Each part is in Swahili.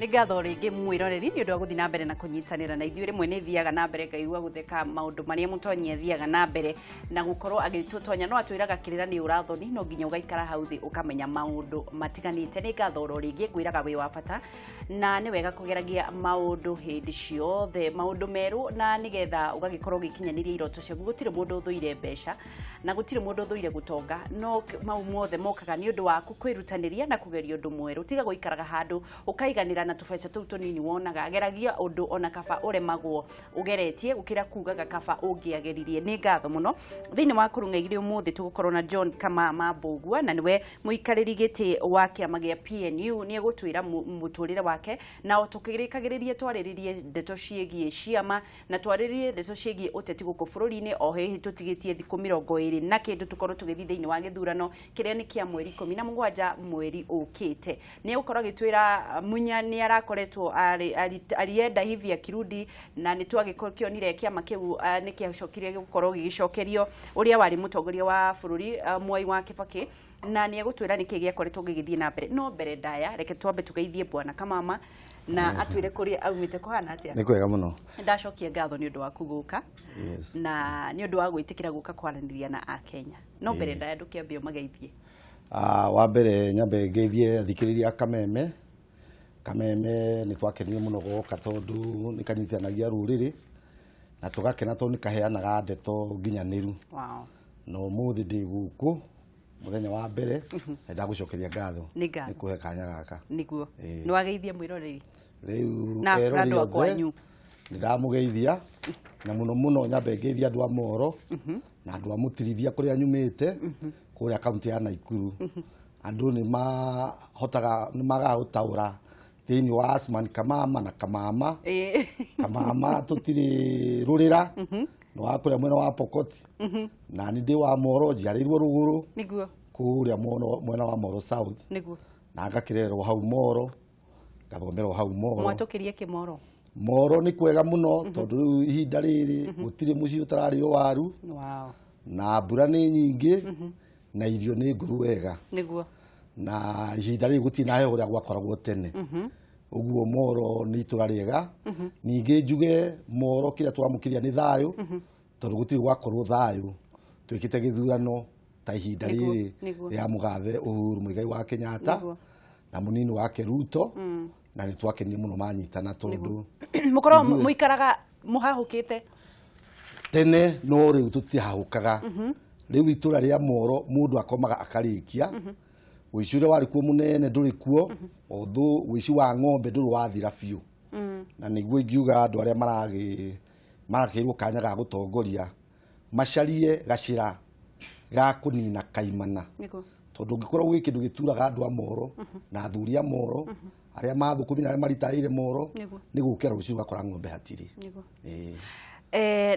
ngatho ringi mwiroreri ni undu wa guthi na mbere na kunyitanira na ithuĩ rĩmwe nĩ thiaga na mbere ngaigua gutheka maundu maria mũtonyi thiaga na mbere na gukorwo agĩtũtonya no atwĩraga kĩrĩra nĩ ũrathoni no nginya ũgaikara hau thĩ ũkamenya maundu matiganĩte. Nĩ ngatho ringi ngwĩraga wĩ wa bata na nĩ wega kũgeragia maundu hĩndĩ ciothe maundu merũ na nĩgetha ũgagĩkorwo ũgĩkinyanĩria iroto ciaku. Gũtirĩ mũndũ ũthũire mbeca na gũtirĩ mũndũ ũthũire gũtonga no mau mothe mokaga nĩ ũndũ waku kwĩrutanĩria na kũgeria ũndũ mwerũ. Tiga gũikaraga handũ ũkaiganĩra na tũbeca tũu tũnini wonaga. Geragia ũndũ ona kaba ũremagwo ũgeretie gũkĩra kugaga kaba ũngĩageririe. Nĩ ngatho mũno. Thĩinĩ wa Kũrung'a igĩrĩ ũmũthĩ tũgũkorwo na John Kamama na nĩwe mũikarĩrĩ gĩtĩ wa kĩama gĩa PNU. Nĩ egũtwĩra mũtũrĩre wake na tũkĩrĩkagĩrĩrie twarĩrĩrie ndeto ciĩgiĩ ciama na twarĩrĩrie ndeto ciĩgiĩ ũteti gũkũ bũrũri-inĩ. O hihi tũtigĩtie thikũ 20 na kĩndũ tũkorwo tũgĩthiĩ thĩinĩ wa gĩthurano kĩrĩa nĩ kĩa mweri 17 mweri ũkĩte. Nĩ egũkorwo agĩtwĩra Munya nĩ arakoretwo alienda hivi akirudi na nĩ twagĩkionire kĩama kĩu nĩ kĩacokire gũkorwo gĩgĩcokerio ũrĩa warĩ mũtongoria wa bũrũri Mwai wa Kibaki na nĩ egũtwĩra nĩkĩ gĩakoretwo gĩgĩthiĩ na mbere. No mbere ndaya reke twambe tũgeithie bwana Kamama na atwĩre kũrĩa aumĩte kũhana atĩa. Nĩ kwega mũno. Ndacokia ngatho nĩ ũndũ wa kũgũka na nĩ ũndũ wa gwĩtĩkĩra gũka kwaranĩria na Akenya. No mbere ndaya ndũkĩambie mageithie. Wa mbere nyambe ngeithie athikĩrĩria Kameme. Kameme nĩ twakenire mũno gũka tondũ nĩ kanyitithanagia rũrĩrĩ na tũgakena tondũ nĩ kaheanaga ndeto nginyanĩru. No mũthĩ ndĩ gũkũ muthenya wa mbere ndagũcokeria ngatho nĩ kũhe kanya gaka. Nĩguo nĩ wageithia mwĩroreri rĩu na andũ akwanyu nĩ ndamũgeithia na mũno mũno nyambe ngeithia andũ a Moro na andũ a Mũtirithia kũrĩa nyumĩte kũrĩa kaunti ya Naikuru. Andũ nĩ magaga gũtaũra thĩinĩ wa Asman Kamama na Kamama. Kamama tũtirĩ rũrĩra no akũrĩa mwena wa Pokot na nĩ ndĩ wa Moro njiarĩirwo rũgũrũ kũrĩa mwena wa Moro South na ngakĩrererwo hau Moro ngathomerwo hau Moro. Mwatũkĩrie kĩmoro? Moro nĩ kwega mũno tondũ rĩu ihinda rĩrĩ gũtirĩ mũciĩ ũtararĩo waru na mbura nĩ nyingĩ na irio nĩ ngũrũ wega na ihinda rĩrĩ gũtirĩ na heho ũrĩa gwakoragwo tene. Ũguo Moro nĩ itũra rĩega. Ningĩ njuge Moro kĩrĩa twamũkĩria nĩ thayũ tondũ gũtirĩ gwakorwo thayũ twĩkĩte gĩthurano ta ihinda rĩrĩ rĩa mũgathe Uhuru Mũigai wa Kenyatta na mũnini wake Ruto na nĩ twakenire mũno manyitana tondũ mũkorwo mũikaraga mũhahũkĩte tene no rĩu tũtihahũkaga. Rĩu itũra rĩa Moro mũndũ akomaga akarĩkia. Ũici ũrĩa warĩ kuo mũnene ndũrĩ kuo although ũici wa ng'ombe ndũrĩ wathira biũ. Na nĩguo ingiuga andũ arĩa marakĩirwo kanya ga gũtongoria macarie gacĩra ga kũnina kaimana tondũ ũngĩkorwo gwĩ kĩndũ gĩturaga andũ a Moro na athuri a Moro arĩa mathũkũmi na arĩa maritaĩire Moro nĩ gũkĩra rũciũ gakora ng'ombe hatirĩ.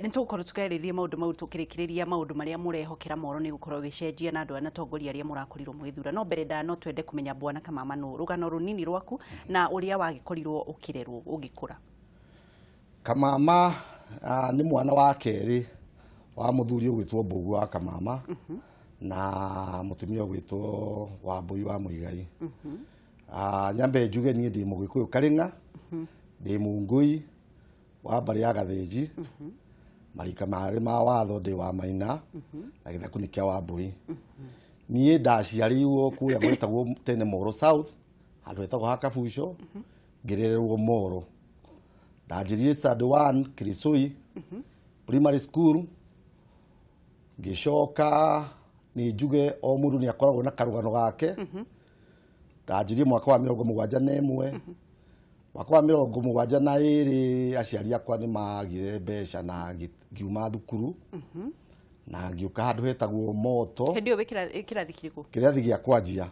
Nĩ tũgũkorwo tũkĩarĩrĩria maũndũ mau tũkĩrĩkĩrĩria maũndũ marĩa mũrehokera Moro nĩ gũkorwo gĩcenjia na andũ ana tongoria arĩa mũrakorirwo mũgĩthura. No mbere no twende kũmenya bwana Kamama no rũgano rũnini rwaku na ũrĩa wagĩkorirwo ũkĩrerwo ũgĩkũra. Kamama nĩ mwana wa kerĩ wa mũthuri ũgwĩtwo Mbũgu wa Kamama na mũtumia ũgwĩtwo Wambũi wa Mũigai. Nyambe njuge niĩ ndĩ Mũgĩkũyũ Karĩng'a ndĩ Mũngũi wa mbarĩ ya Gathĩnji marika marĩ ma watho ndĩ wa Maina na gĩthaku kĩa Wambũi. Niĩ ndaciarĩirwo kũrĩa gwetagwo tene Moro South handũ hetagwo ha Kabuco ngĩrererwo Moro. Ndanjĩrire standard 1 Kirisoi primary school ngĩcoka nĩ njuge o mũndũ nĩ akoragwo na karũgano gake. Ndanjĩrire mwaka wa 71 mwaka wa 72 aciari akwa nĩ magire mbeca na ngiuma thukuru na ngĩũka handũ hetagwo Moto. Hĩndĩ ĩyo kĩrathi kĩrĩkũ? Kĩrathi gĩa kwanjia.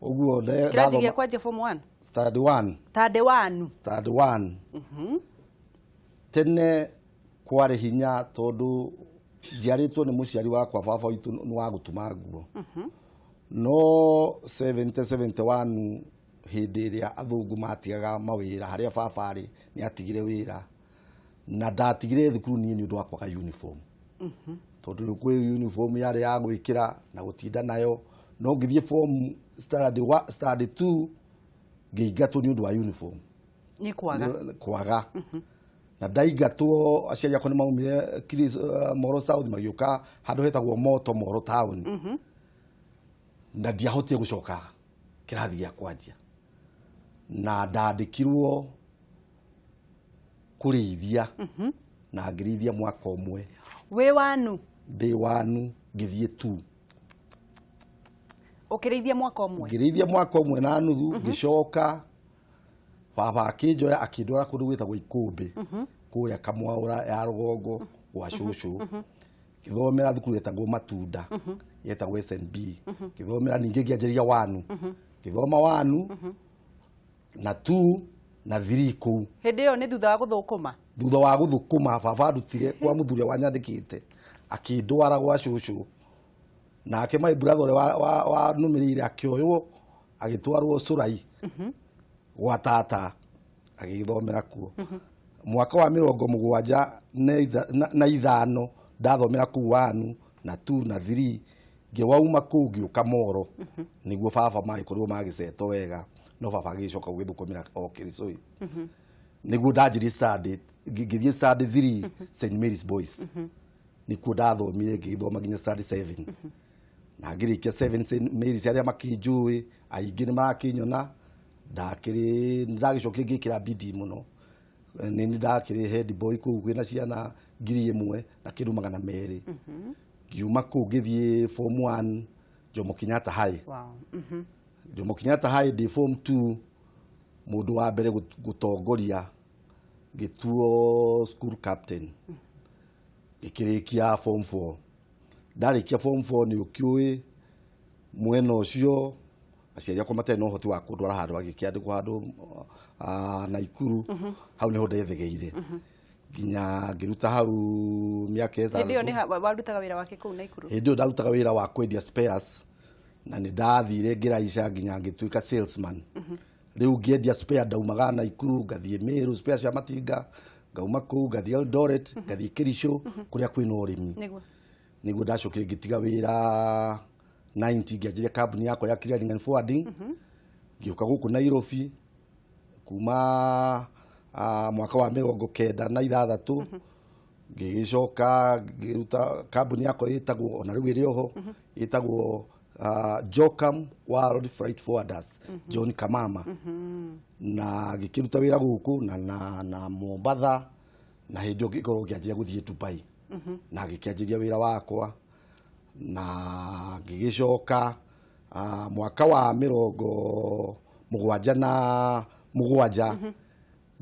Ũguo kĩrathi gĩa kwanjia form 1 standard 1 standard 1. Tene kwarĩ hinya tondũ njiarĩtwo nĩ mũciari wakwa baba witũ nĩ wa gũtuma nguo. No 71 hĩndĩ ĩrĩa athũngũ matigaga mawĩra harĩa baba arĩ nĩ atigire wĩra na ndatigire thukuru niĩ nĩ ũndũ wa kwaga uniform. Tondũ kwĩ uniform yarĩ ya gwĩkĩra na gũtinda nayo no ngĩthiĩ form standard 2 ngĩingatwo nĩ ũndũ wa uniform. Ni kwaga. Kwaga. Na ndaingatwo aciari akwa nĩ maumire Moro South magĩũka handũ hetagwo Moto Moro Town. Na ndiahotire gũcoka kĩrathi gĩa kwanjia. Na ndandĩkirwo kũrĩithia na ngĩrĩithia mwaka ũmwe. We wanu? Ndĩ wanu ngĩthiĩ tu. Ũkĩrĩithia mwaka ũmwe? Ngĩrĩithia mwaka ũmwe na nuthu ngĩcoka baba akĩnjoya akĩndwara kũndũ gwĩtagwo Ikũmbĩ kũrĩa Kamwaũra ya rũgongo gwa cũcũ. Ngĩthomera thukuru yetagwo Matunda yetagwo SNB. Ngĩthomera ningĩ ngĩanjĩrĩria wanu. Ngĩthoma wanu na 2 na 3 kũu. Hĩndĩ ĩyo nĩ thutha wa gũthũkũma? Thutha wa gũthũkũma baba ndutire kwa mũthuri wanyandĩkĩte akĩndwara gwa cũcũ. Nake my brother wa numĩrĩire akĩoywo agĩtwarwo Cũrai gwa tata agĩthomera kuo. Mwaka wa 75 ndathomera kũu wanu na 2 na 3 ngĩwauma kũu ngĩũka Moro nĩguo baba magĩkorwo magĩceto wega no baba agĩcoka gũgĩthũkũmĩra o Kĩricũi. Nĩguo ndanjirie study ngĩthiĩ study 3 St Mary's Boys. Nĩkuo ndathomire ngĩgĩthoma nginya study 7. Na ngĩrĩkia 7 St Mary's arĩa makĩnjũĩ aingĩ nĩ makĩnyona ndagĩcokire ngĩkĩra bidii mũno. Nĩ ndakĩrĩ head boy kũu kwĩna ciana 1,000 na kĩndũ 200. Ngiuma kũu ngĩthiĩ form 1 Jomo Kenyatta High. Jomo Kenyatta High ndĩ form 2 mũndũ wa mbere gũtongoria ngĩtuo school captain. Ngĩkĩrĩkia form 4. Ndarĩkia form 4 nĩ ũkĩũĩ mwena ũcio aciari akwa matarĩ na ũhoti wa kũndwara handũ agĩkĩandĩkwo handũ Naikuru. Hau nĩho ndethegeire nginya ngĩruta hau mĩaka 5. Hĩndĩ ĩyo nĩ warutaga wĩra wake kũu Naikuru? Hĩndĩ ĩyo ndarutaga wĩra wa kwendia spares na nĩ ndathire ngĩraica nginya ngĩtuĩka salesman. Rĩu ngĩendia spare ndaumaga Naikuru ngathiĩ Meru spare cia matinga, ngauma kũu ngathiĩ Eldoret ngathiĩ Kericho kũrĩa kwĩna ũrĩmi. Nĩguo ndacokire ngĩtiga wĩra 90 ngĩanjirie kambuni yakwa ya clearing and forwarding. Ngĩũka gũkũ Nairobi kuma mwaka wa 1996 ngĩgĩcoka ngĩruta kambuni yakwa ĩtagwo ona rĩu ĩrĩ oho ĩtagwo Jokam World Freight Forwarders John Kamama. Na ngĩkĩruta wĩra gũkũ na Mombatha na hĩndĩ ĩyo ngĩkorwo ngĩanjia gũthiĩ Dubai. Na ngĩkĩanjĩria wĩra wakwa na ngĩgĩcoka mwaka wa 77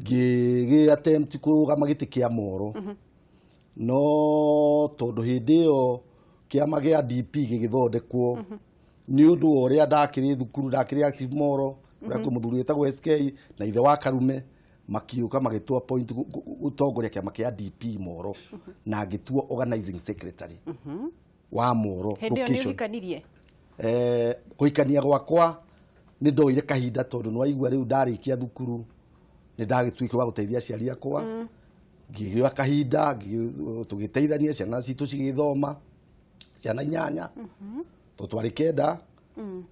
ngĩgĩ attempt kũrũgama gĩtĩ kĩa Moro. No tondũ hĩndĩ ĩyo kĩama gĩa DP gĩgĩthondekwo nĩ ũndũ ũrĩa ndakĩrĩ thukuru ndakĩrĩ active Moro ũrĩa mũthuri wĩtagwo SK na ithe wa Karume makiuka magĩtua point gũtongoria kĩama kĩa DP Moro na ngĩtuo organizing secretary wa Moro. Hĩndĩ ĩyo nĩ ũhikanirie? Gũikania gwakwa nĩ ndoire kahinda tondũ nĩ waigua rĩu ndarĩkia thukuru nĩ ndagĩtuĩkire wa gũteithia aciari akwa. Ngĩgĩa kahinda tũgĩteithania ciana citũ cigĩthoma ciana 8 tondũ twarĩ 9.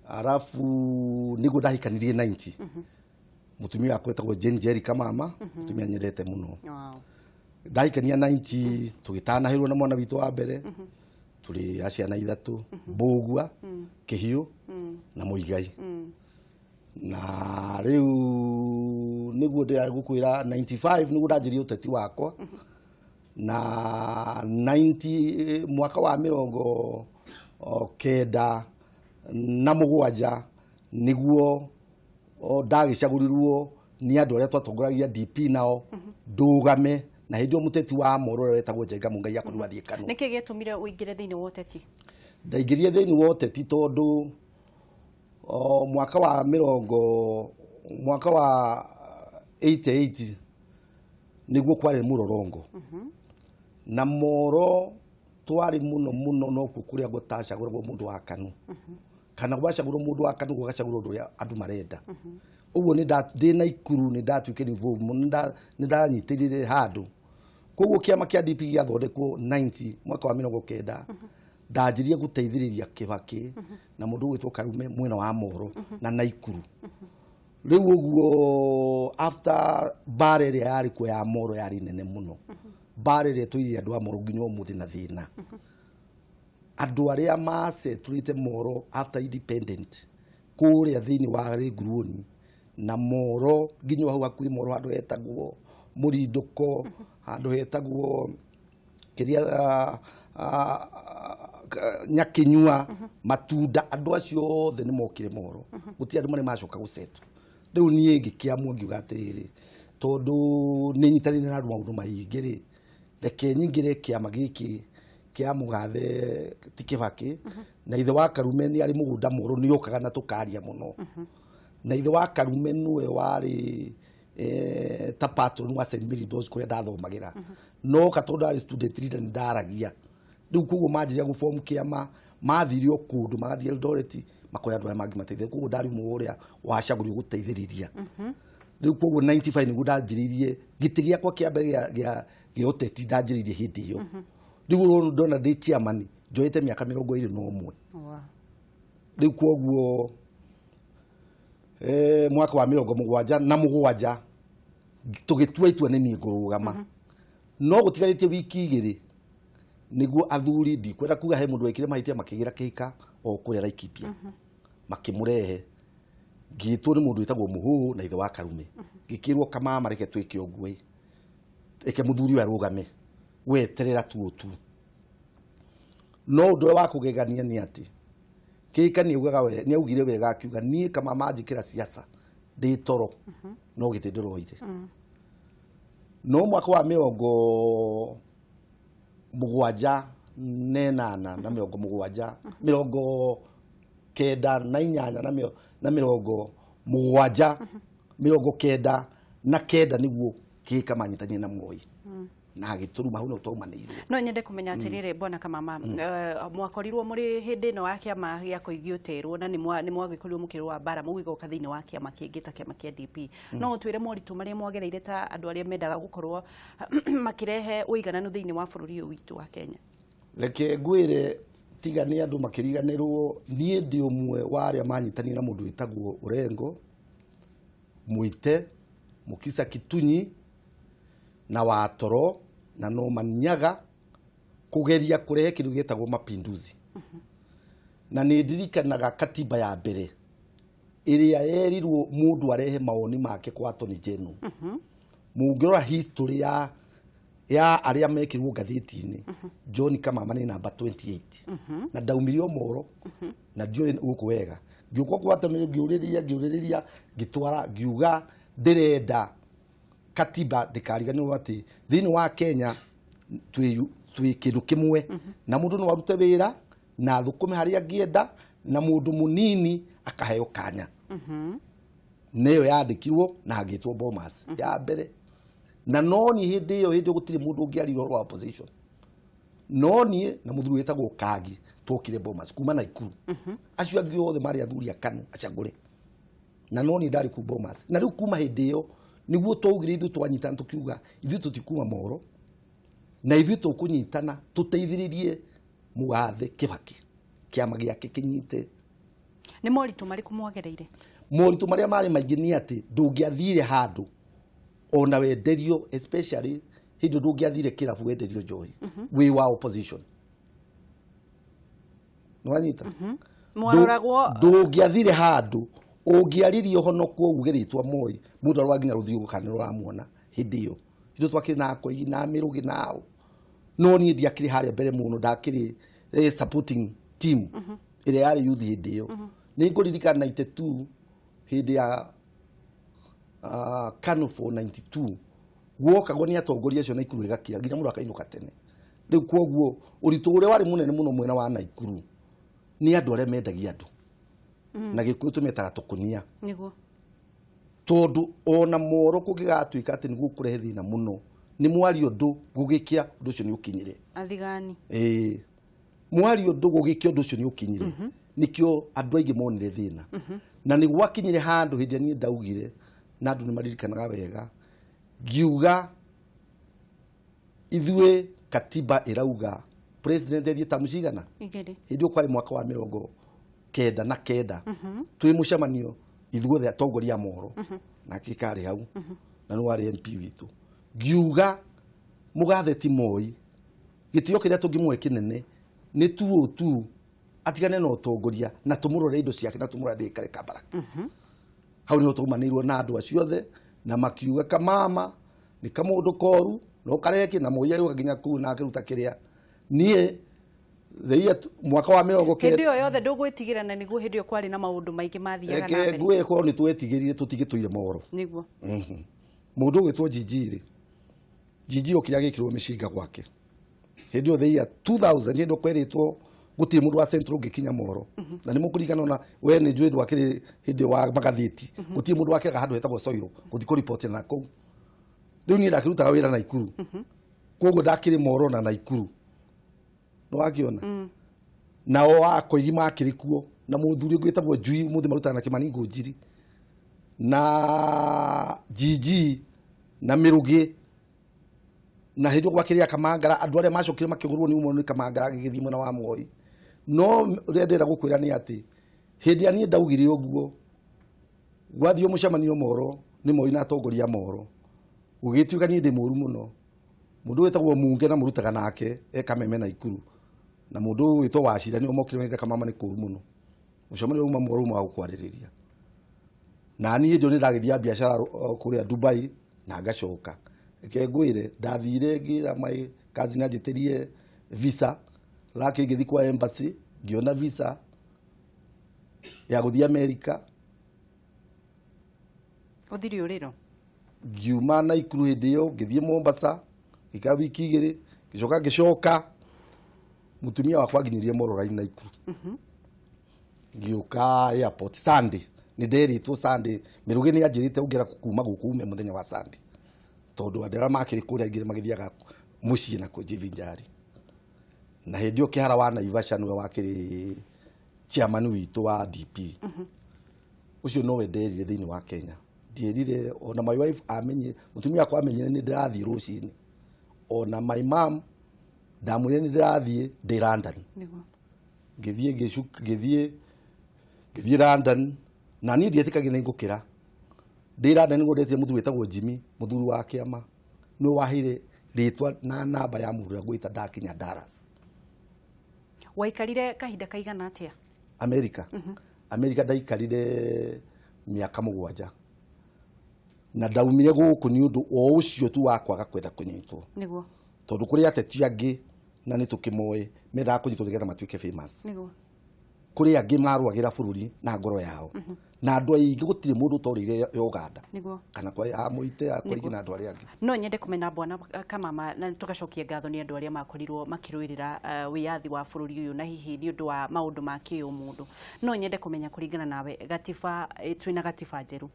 Arabu nĩguo ndahikanirie 90. Mũtumia wakwa wetagwo Jane Kamama mũtumia nyendete mũno. Ndahikania 90 tũgĩtanahĩrwo na mwana witũ wa mbere. Tũrĩ aciana 3 Mbũgua Kĩhiũ na Mũigai. Na rĩu nĩguo ndĩgũkwĩra 95 nĩguo ndanjirie ũteti wakwa. Na 90 mwaka wa 97 nĩguo ndagĩcagũrirwo nĩ andũ arĩa twatongoragia DP nao ndũgame. Na hĩndĩ ĩyo mũteti wa Moro ũrĩa wetagwo Njenga Mũngai akorirwo athiĩ Kanu. Nĩkĩ gĩatũmire ũingĩre thĩinĩ wa ũteti? Ndaingĩrire thĩinĩ wa ũteti tondũ mwaka wa 88 nĩguo kwarĩ mũrorongo. Na Moro twarĩ mũno no kũrĩa gũtacagũragwo mũndũ wa Kanu. Kana gwacagũrwo mũndũ wa Kanu gũgacagũrwo ũndũ ũrĩa andũ marenda. Ũguo ndĩ Naikuru nĩ ndatuĩkire involved nĩ ndanyitĩrĩire handũ. Koguo kĩama kĩa DP gĩathondekwo 90 mwaka wa 19 ndanjirie gũteithĩrĩria Kĩbakĩ na mũndũ wĩtwo Karume mwena wa Moro na Naikuru. riu uguo after bare ria yari ko ya moro yari nene muno bare ria tuiria andu a moro nginya umuthi na thina andu aria masetulite moro after independent kuria thini wa Nguruni na moro nginya hau akui moro andu hetagwo Murinduko andu hetagwo kiria Nyakinyua Matunda andu acio othe ni mokire moro guti andu mari macoka gusetwo riu nie ngikiamwo ngiuga atiriri tondu ni nyitanire na andu maundu maingi ri reke nyingire kiama giki kia mugathe tikibaki na ithe wa Karume ni ari mugunda moro ni yokaga na tukaria muno na ithe wa Karume niwe wari ta patron wa St Mary Dos kuria ndathomagira no katondu ari student leader ni ndaragia riu kuguo manjiria gu form kiama mathirio kundu magathie Eldoret makoya andu mangi mateithia kuguo ndari muria wacagũrio guteithĩrĩria riu kuguo 95 niguo ndanjiririe gĩtĩ gĩakwa kĩa mbere gĩa ũteti ndanjiririe hindi iyo riu ndona ndi chairman njoete miaka 21 riu kuguo mwaka wa 77 tugitua itua nini ngurugama no gutigarĩtie wiki igĩrĩ niguo athuri ndikwenda kuga he mundu wekire mahitia makigira kĩhika o kuria Laikipia makimurehe ngitwo ni mundu witagwo Muhuhu na ithe wa Karume ngikirwo Kamama reke twike ũguo eke muthuri wa rugame weterera tuotu no ndo wa kugegania ni ati kĩhika ni ugaga we ni augire wega akiuga nie Kamama njikira siasa ndi toro no gite ndoroire no mwaka wa 78 na 78 kenda na inyanya na 79 na kenda niguo kĩhika manyitanie na Moi na gituruma hau no taumanĩirwo no nyende kumenya atiriri bwana Kamama mwakorirwo muri hindi no wa kiama gĩa kũigio terwo na nĩ mwagĩkorirwo mũkĩrwo wa bara mũgigoka thĩinĩ wa kiama kĩngĩ ta kiama kĩa DP no ũtwĩre moritũ marĩa mwagereire ta andũ arĩa mendaga gũkorwo makĩrehe ũigananu thĩinĩ wa bũrũri ũyũ witũ wa Kenya reke ngwĩre tiga nĩ andũ makĩriganĩrwo niĩ ndĩ ũmwe wa arĩa manyitanire na mũndũ wĩtagwo Orengo Muite Mukisa Kitunyi na Watoro na no Manyaga kugeria kurehe kindu gitagwo mapinduzi na ni ndirikanaga katiba ya mbere iria yerirwo mundu arehe maoni make kwa Attorney General mungirora history ya aria mekirwo gatheti-ini John Kamama ni number 28 na daumirio moro na ndio guku wega ngiuko kwa Attorney ngiuririria ngitwara ngiuga ndirenda katiba ndikariganirwo ati thini wa Kenya twi kindu kimwe na mundu no warute wira na thukume haria ngienda na mundu munini akaheo kanya neyo yandikirwo na agitwo Bomas ya mbere na noni hindi iyo gutiri mundu ungiari wa opposition noni na muthuri wetagwo Kagi tokire Bomas kuma na Ikuru acio angi othe mari athuri akanu acagure na noni ndari ku Bomas na riu kuma hindi iyo niguo twaugire ithu twanyitana tukiuga ithu tutikuma moro na ithu tukunyitana tuteithiririe mugathe Kibaki kiama giake kinyite ni moritu mari kumwagereire moritu maria mari maingi ni ati ndungiathire handu ona wenderio especially hindu ndungiathire kirabu wenderio njohi wi wa opposition nwanyita mwaroragwo ndungiathire handu ungiaririo honoku ugeritwa Moi mundu arwaginya ruthio gukaniro ramuona hindi iyo ithu twakiri na koigi na mirugi nao no ni ndiakiri haria mbere muno ndakiri supporting team ile yari youth hindi iyo ni nguririkana 92 hindi ya Kanu 492 guokagwo ni atongoria acio na Ikuru igakira nginya mundu akainuka tene riu koguo uritu uria wari munene muno mwena wa Naikuru ni andu aria mendagia andu na gikuyu tumetaga tukunia niguo tondu ona moro kugigatuika ati niguo kurehe thina muno ni mwari undu gugikia undu ucio ni ukinyire athigani mwari undu gugikia undu ucio ni ukinyire nikio andu aingi monire thina na ni gwakinyire handu hindi ni ndaugire na andu ni maririkanaga wega ngiuga ithue katiba irauga president ethi tamucigana igĩrĩ hindi kwari mwaka wa 19 na kenda twi mucemanio ithuothe atongoria moro na kikari hau na no wari MP witu ngiuga mugathe ti Moi gitio kiria tungimwe kinene ni tu atigane no tongoria na tumurore indo ciake na tumurathie kare kabara hau ni tumanirwo na andu aciothe na makiuga Kamama ni kamundu koru no kareki na Moi yuga ginya ku na akiruta kiria nie thia mwaka wa 20 hindi yo yothe ndugwitigira na niguo hindi yo kwari na maundu maingi mathiaga na mbere ngwe ko ni twetigirire tutigituire moro niguo mundu gwitwo Jiji okiria gikirwo mishinga gwake hindi yo thia 2000 hindi kweritwo gutiri mundu wa central gikinya moro na nimukurigana na we ni njwe ndwakiri hindi wa magatheti gutiri mundu wakira handu hetagwo soiro guthiko report na ko riu ni ndakiruta wira na Ikuru koguo ndakiri moro na Ikuru no wakiona na o akoigi makiri kuo na muthuri gwitagwo Njui muthi marutana na Kimani Ngũnjiri na Jiji na Mirugi na hindi gwakiria Kamangara andu aria macokire makigurwo ni umo ni Kamangara gigithii mwena wa Moi no ria ndira gukwira ni ati hindi ani ndaugire uguo gwathio mucemanio moro ni Moi na atongoria moro ugituika ni ndi muru muno mundu wetagwo Munge na murutaga nake Kameme na Ikuru na mundu witwo wacira ni omokire metha Kamama ni kuru muno mucemanio uma moro uma gukwariria na ni ndio ni ndagithia biashara kuria Dubai na ngacoka ngwire ndathire ngira mai kazi na jetirie visa laki ngithi kwa embassy ngiona visa ya guthia America uthiri uriro ngiuma na Ikuru hindi yo ngithie Mombasa ika wiki igiri ngicoka mutumia wakwa nginyirie Morora-ini na Ikuru ngiuka airport Sunday ni nderitwo Sunday Mirugi ni anjirite ungira kuma gukume muthenya wa Sunday tondu andera makiri kuria ingire magithiaga mucii na kujivinjari na hindi yo kihara wa Naivasha niwe wakiri chairman witu wa DP ucio nowe nderire thiini wa Kenya ndierire ona my wife amenye mutumia wakwa amenye ni ndirathie rucini ona my mom ndamwire ni ndirathie ndi London ngithie London na ni ndietikagira ngukira ndi London ngo ndetie muthu wetagwo Jimmy muthuri wa kiama no wahire ritwa na namba ya muthuri gwita ndakinya Dallas waikarire kahinda kaigana atia America America ndaikarire miaka 7 na ndaumire guku ni undu o ucio tu wakwaga kwenda kunyitwo niguo tondu kuri ateti angi na ni tukimoe mera kunyitwo nigetha matuike famous niguo kuri angi marwagira bururi na ngoro yao na andu aingi gutire mundu utorire Uganda niguo kana kwa amuite akwa na andu aria angi no nyende kumena bwana Kamama na tugacokia ngatho ni andu aria makorirwo makirwirira wiyathi wa bururi uyu na hihi ni undu wa maundu ma kiumundu no nyende kumenya kuringana nawe gatiba twina gatiba njeru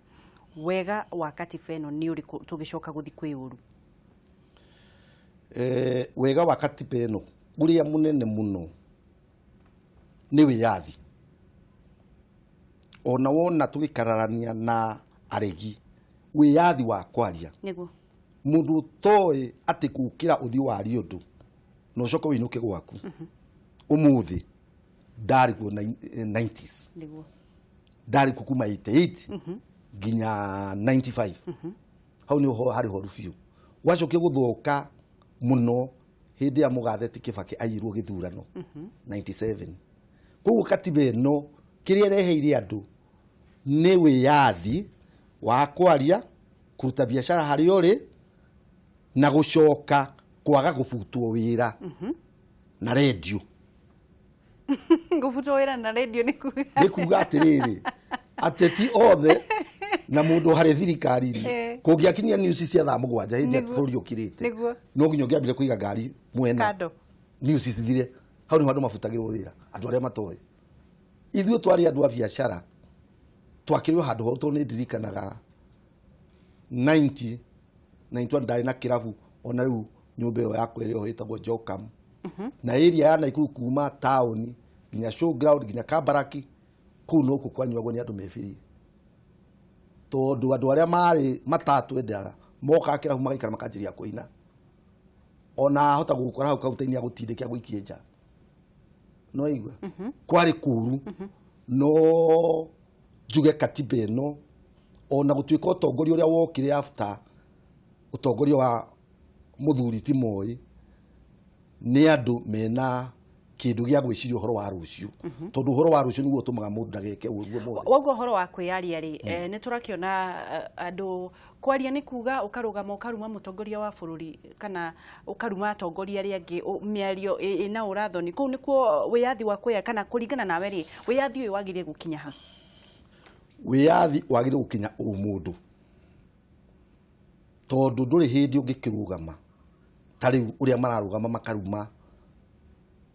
wega wa katiba ino ni uriku tugicoka guthi kwi uru wega wa katiba ino uria munene muno ni wiyathi ona wona tugikararania na aregi wiyathi wa kwaria niguo mundu toy ati kukira uthi wa riondo no coko winuke gwaku umuthi ndari ku 90s niguo ndari ku kuma 88 ginya 95 hau ni ho hari horu fiu wacoke guthoka muno hindi ya mugatheti Kibaki ayirwo githurano 97 koguo katiba ino kiria reheire andu ni wiyathi wa kwaria kuruta biashara hari uri na gucoka kwaga gubutwo wira na radio gubutwo wira na radio ni kuga atiriri ateti othe na mundu hari thirikari kungiakinyia news cia thaa 7 hindi bururi ukirite no nginyo ngiambire kuiga ngari mwena news cithire hau ni andu mafutagirwo wira andu aria matoe ithuĩ twari andu a biashara twakirwo handu ho to ni ndirikanaga 90 ndari na kirabu ona riu nyumba yo yakwa iri ho itagwo Jokam na area ya Naikuru kuma town nginya showground nginya Kabaraki kuu no kukwanywa ni andu mefiri tondu andu aria mari matatu endaga moka kirabu magaikara makanjiria kuina ona hota gukora hau kaunta-ini ya gutindikia guikie nja no igwa kwari kuru no njuge katiba ĩno ona gũtuĩka ũtongoria ũrĩa wokire after ũtongoria wa mũthuri ti Moi nĩ andũ mena kĩndũ gĩa gwĩciria ũhoro wa rũciũ tondũ ũhoro wa rũciũ nĩguo ũtũmaga mũndũ ndageke ũguo mũno. Woguo ũhoro wa kwĩyaria rĩ nĩ tũrakĩona andũ kwaria nĩ kuga ũkarũgama ũkaruma mũtongoria wa bũrũri kana ũkaruma atongoria arĩa angĩ mĩario ĩna ũrathoni kũu nĩkuo wĩyathi wa kwĩya kana kũringana nawe rĩ wĩyathi ũyũ wagĩrĩire gũkinya ha? Wĩyathi wagĩrĩire gũkinya mũndũ tondũ ndũrĩ hĩndĩ ũngĩkĩrũgama ta rĩu ũrĩa mararũgama makaruma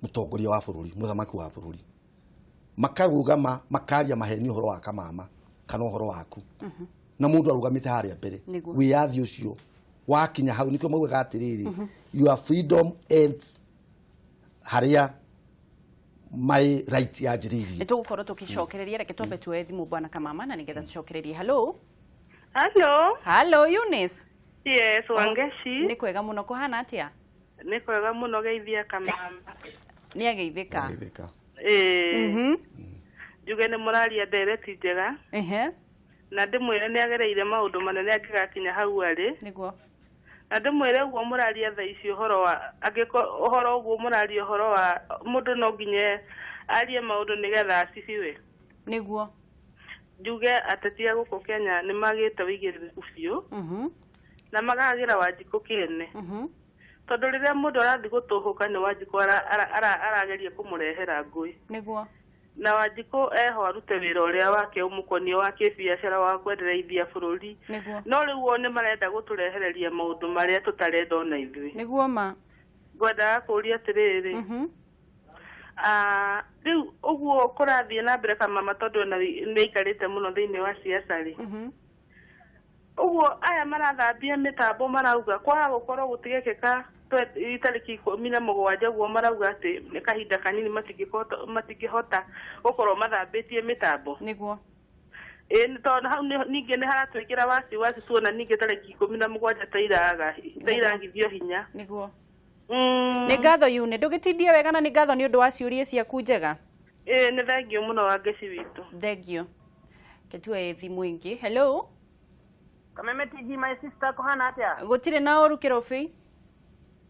mũtongoria wa bũrũri mũthamaki wa bũrũri makarũgama makaria maheni ũhoro wa Kamama kana ũhoro waku na mũndũ arũgamĩte harĩa mbere wĩyathi ũcio wakinya hau nĩkĩo maugaga atĩrĩrĩ your freedom ends harĩa my right yanjĩrĩirie. Nĩtũgũkorwo tũkĩcokereria reke twambe tuoe thimũ bwana Kamama na nĩgetha tũcokererie. Hello. Hello Eunice. Yes, Wangeshi. Nĩ kwega mũno kũhana atĩa? Nĩ kwega mũno geithia Kamama. Nĩ ageithĩka. Njuge nĩ mũraria ndereti njega. Na ndĩmwĩre nĩ agereire maũndũ manene angĩgakinya hau arĩ. Nĩguo. Na ndĩmwĩre ũguo mũraria thaa ici ũhoro wa ũhoro ũguo mũraria ũhoro wa mũndũ no nginya arie maũndũ nĩgetha acibiwe. Nĩguo. Njuge ateti a gũkũ Kenya nĩ magĩte wĩigĩrĩrĩku biũ. Na magagĩra Wanjikũ kĩene. Tondũ rĩrĩa mũndũ arathiĩ gũtũhũka nĩ Wanjikũ arageria kũmũrehera ngũĩ. Nĩguo. Na Wanjikũ eho arute wĩra ũrĩa wake ũmũkonia wa kĩbiacara wa kwendereithia bũrũri. No rĩu o nĩ marenda gũtũrehereria maũndũ marĩa tũtarenda ona ithuĩ. Nĩguo ma. Ngwendaga kũũria atĩrĩrĩ. Rĩu ũguo kũrathiĩ na mbere Kamama tondũ nĩ aikarĩte mũno thĩinĩ wa ciaca rĩ. Ũguo aya marathambia mĩtambo marauga kwaga gũkorwo gũtigekeka tarĩki 17 ũguo marauga atĩ nĩ kahinda kanini matingĩhota gũkorwo mathambĩtie mĩtambo. Nĩguo. Tondũ hau ningĩ nĩ haratwĩkĩra wasiwasi tuona ningĩ tarĩki 17 tairagithio hinya. Nĩguo. Nĩ ngatho Yune ndũgĩtindie wega na nĩ ngatho nĩ ũndũ wa ciũria ciaku njega. Nĩ thengio mũno Wangeshi witũ. Thengio. Ketue thimũ ingĩ. Hello. Kameme TG my sister kuhana atĩa? Gũtirĩ na ũru kĩrobi.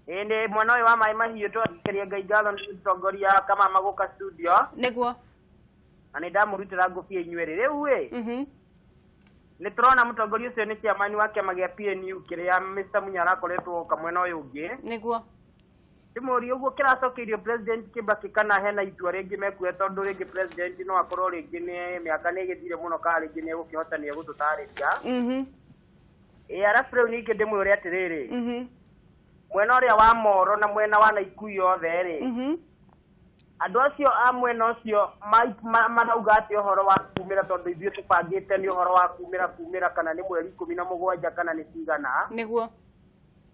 Nĩ mwana ũyũ wa maĩ mahiũ twakĩria Ngai ngatho nĩ mũtongoria Kamama gũka studio. Nĩguo. Na nĩ ndamũrutĩra ngũbia inyuĩ rĩu nĩ tũrona mũtongoria ũcio nĩ kĩamani wa kĩama gĩa PNU kĩrĩa Mr. Munya arakoretwo kamwena ũyũ ũngĩ. Nĩguo. Ndĩmũũrie ũguo kĩracokeirio president Kibaki kana hena itua rĩngĩ mekuoya tondũ rĩngĩ president no akorwo rĩngĩ nĩ mĩaka nĩ ĩgĩthire mũno kana rĩngĩ nĩ egũkĩhota nĩ egũtũtarĩria. Arabu rĩu ningĩ ndĩmwĩre atĩrĩrĩ mwena ũrĩa wa Moro na mwena wa Naikuru yothe rĩ andũ acio a mwena ũcio marauga atĩ ũhoro wa kumĩra tondũ ithuĩ tũbangĩte nĩ ũhoro wa kumĩra kana nĩ mweri 17 kana nĩ cigana. Nĩguo.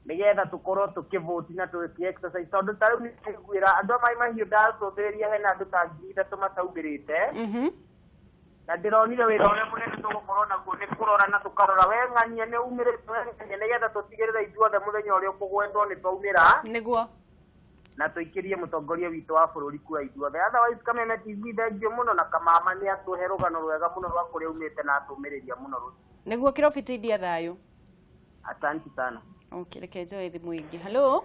Nĩgetha tũkorwo tũkĩvoti na tũkĩ-exercise tondũ ta rĩu nĩngwĩra andũ a maĩ mahiũ ndacũthĩrĩria hena andũ ta 3,000 macaumĩrĩte. Na ndĩronire wĩra ũrĩa mũnene tũgũkorwo naguo nĩ kũrora na tũkarora weng'ania nĩ umĩrĩte weng'ania nĩgetha tũtigĩrĩre ithuothe mũthenya ũrĩa ũkũgwetwo nĩ twaumĩra. Nĩguo. Na tũikĩrie mũtongoria witũ wa bũrũri kura ithuothe. Otherwise Kameme TV thengio mũno na Kamama nĩ atũhe rũgano rwega mũno rwa kũrĩa umĩte na atũmĩrĩria mũno rũciũ. Nĩguo kĩrobi tindia thayũ. Asante sana. Okay, reke njoe thimũ ingĩ. Hello.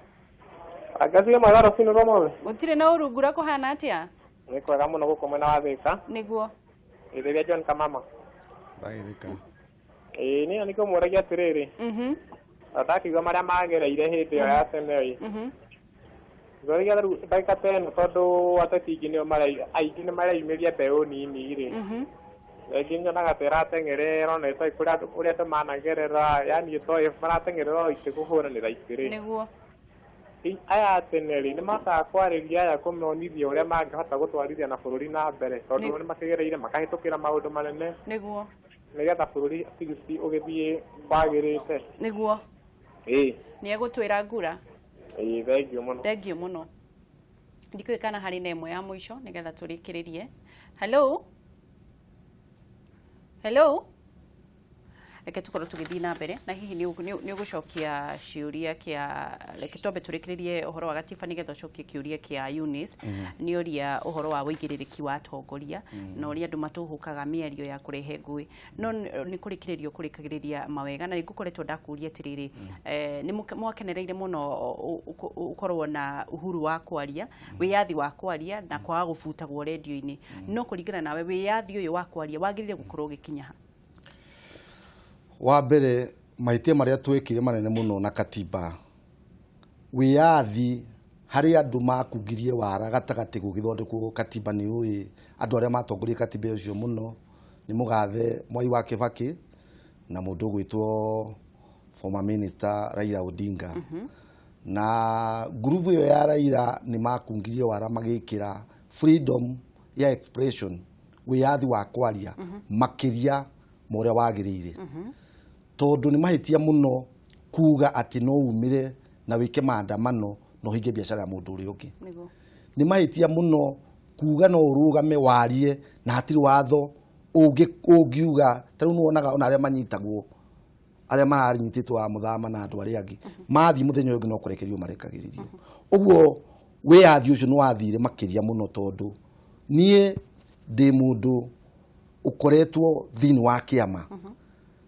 Agazia magaro sino romwe. Gũtirĩ na ũru ngura kũhana atĩa? Nĩ kwega mũno gũkũ mwena wa Thika. Nĩguo. Rĩrĩa John Kamama. Thika. Nĩ nĩkĩo mũragia atĩrĩrĩ. Atakiuga marĩa magereire hĩndĩ ĩyo ya tene. Ngoriga ndagĩka 10 tondũ ateti ingĩ nĩo aingĩ nĩ mareyumĩria mbeũ nini rĩ. Rĩngĩ nyonaga terateng'erera ona ĩtoĩ ũrĩa tũmanagerera yani ĩtoĩ marateng'erera itĩ kũhũranĩra itĩ. Nĩguo. Aya tene rĩ nĩ mahotaga kwarĩria aya kũmonithia ũrĩa mangĩhota gũtwarithia na bũrũri na mbere tondũ nĩ makĩgereire makahĩtũkĩra maũndũ manene. Nĩguo. Nĩgetha bũrũri ũgĩthiĩ kwagĩrĩte. Nĩguo. Nĩ egũtwĩra ngura. Thengio mũno. Thengio mũno. Ndikũĩ kana harĩ na ĩmwe ya mũico nĩgetha tũrĩkĩrĩrie. Hello. Hello. reke tukorwo tũgĩthiĩ na mbere na hihi nĩ ũgũcokia ciũria kĩa reke twambe tũrĩkĩrĩrie ũhoro wa gatiba nĩgetha ũcokie kĩũria kĩa EUNICE nĩ ũria ũhoro wa wĩigĩrĩrĩki wa atongoria na ũrĩa andũ matũhũkaga mĩario ya kũrehe ngũĩ no nĩ kũrĩkĩrĩrio kũrĩkagĩrĩria mawega na nĩngũkoretwo ndakuria atĩrĩrĩ nĩ mwakenereire mũno ũkorwo na uhuru wa kwaria wĩyathi wa kwaria na kwaga gũbutagwo redio-inĩ no kũringana nawe wĩyathi ũyũ wa kwaria wagĩrĩire gũkorwo ũgĩkinya ha wa mbere mahĩtia marĩa twekire manene mũno na katiba wĩyathi harĩ andũ makungirie wara gatagatĩ gũgĩthondekwo katiba nĩ ũĩ andũ arĩa matongoria katiba ũcio mũno nĩ mũgathe Mwai wa Kĩbakĩ na mũndũ gwĩtwo former minister Raila Odinga na group yo ya Raila ni makungirie wara magĩkĩra freedom ya expression wĩyathi wa kwaria makĩria mũrĩa wagĩrĩire tondũ nĩ mahĩtia mũno kuga atĩ no umire na wĩke maandamano no hinge biacara ya mũndũ ũrĩa ũngĩ nĩ mahĩtia mũno kuga no ũrũgame warie na hatirĩ watho ũngiuga tarĩu nĩ wonaga ona arĩa manyitagwo arĩa maranyitĩtwo wa mũthama na andũ arĩa angĩ mathiĩ mũthenya ũngĩ no kũrekerio marekagĩrĩrio ũguo wĩyathi ũcio nĩ wathire makĩria mũno tondũ niĩ ndĩ mũndũ ũkoretwo thĩinĩ wa kĩama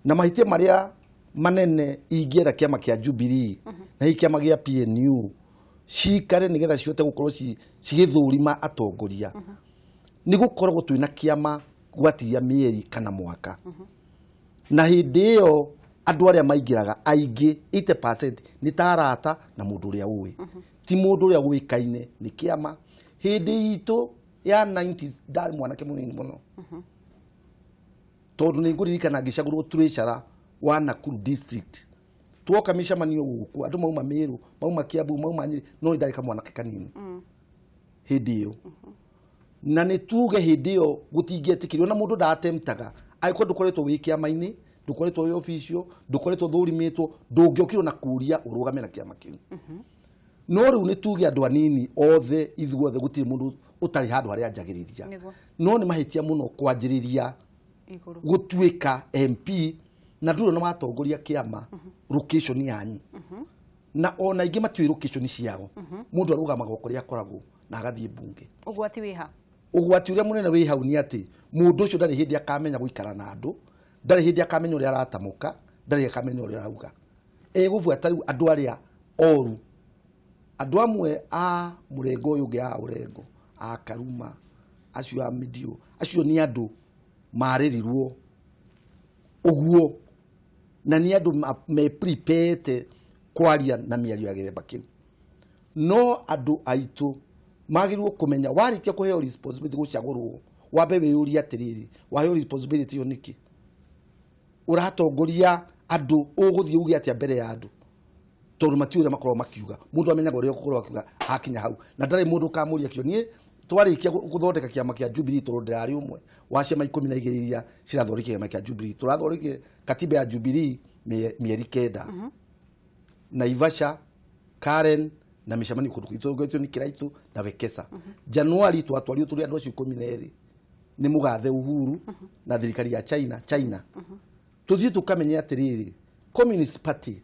na mahĩtia marĩa manene ingĩera kĩama kĩa Jubilee na kĩama gĩa PNU cikare nĩgetha cihote gũkorwo cigĩthũrima atongoria nĩ gũkorwo twĩna kĩama gwatiria mĩeri kana mwaka na hĩndĩ ĩyo andũ arĩa maingĩraga aingĩ 80% nĩ tarata na mũndũ ũrĩa ũĩ ti mũndũ ũrĩa ũĩkaine nĩ kĩama hĩndĩ itũ ya 90s ndarĩ mwanake mũnini mũno tondũ nĩ ngũririkana ngĩcagũrwo treasurer wa Nakuru district tuoka mĩcemanio gũkũ andũ mauma Meru mauma Kiambu mauma Nyeri no ndarĩ kamwanake kanini hĩndĩ ĩyo na nĩ tuge hĩndĩ ĩyo gũtingĩetĩkĩrio na mũndũ ndatemtaga agĩkorwo ndũkoretwo wĩ kĩama-inĩ ndũkoretwo wĩ official ndũkoretwo thũrimĩtwo ndũngĩokirwo na kũria ũrũgame na kĩama kĩu no rĩu nĩ tuge andũ anini othe ithuothe gũtirĩ mũndũ ũtarĩ handũ harĩa anjagĩrĩria no nĩ mahĩtia mũno kwanjĩrĩria gũtuĩka MP na ndũrĩ na matongoria kĩama location yanyu na ona ingĩ matiũĩ location ciao mũndũ arũgamaga kũrĩa akoragwo na agathiĩ bunge ũgwati wĩ ha ũgwati ũrĩa mũnene wĩ hau nĩ atĩ mũndũ ũcio ndarĩ hĩndĩ akamenya gũikara na andũ ndarĩ hĩndĩ akamenya ũrĩa aratamũka ndarĩ akamenya ũrĩa arauga gũbuata rĩu andũ arĩa oru andũ amwe a mũrengo ũyũ ũngĩ a ũrengo a Karuma acio a Midio acio nĩ andũ marĩrirwo ũguo na nĩ andũ me prepared kwaria na mĩario ya gĩthemba kĩu no andũ aitũ magĩrĩirwo kũmenya warĩkia kũheo responsibility gũcagũrwo wambe wĩyũrie atĩrĩrĩ waheo responsibility ĩyo nĩkĩ ũratongoria andũ ũgũthiĩ uge atĩa mbere ya andũ tondũ matiũĩ ũrĩa makorwo makiuga mũndũ amenyaga ũrĩa gũkorwo akiuga hakinya hau na ndarĩ mũndũ ũkamũria kĩo niĩ twarĩkia gũthondeka kĩama kĩa Jubilee tondũ ndĩrarĩ ũmwe wa ciama 12 iria cirathondeka kĩama kĩa Jubilee tũrathondeka katiba ya Jubilee mĩeri 9 Naivasha Karen na mĩcemanio kũndũ gwitũ nĩ Kĩraitũ na Wekesa Januari twatwario tũrĩ andũ acio 12 nĩ mũgathe Uhuru na thirikari ya China tũthiĩ tũkamenya atĩrĩrĩ Communist Party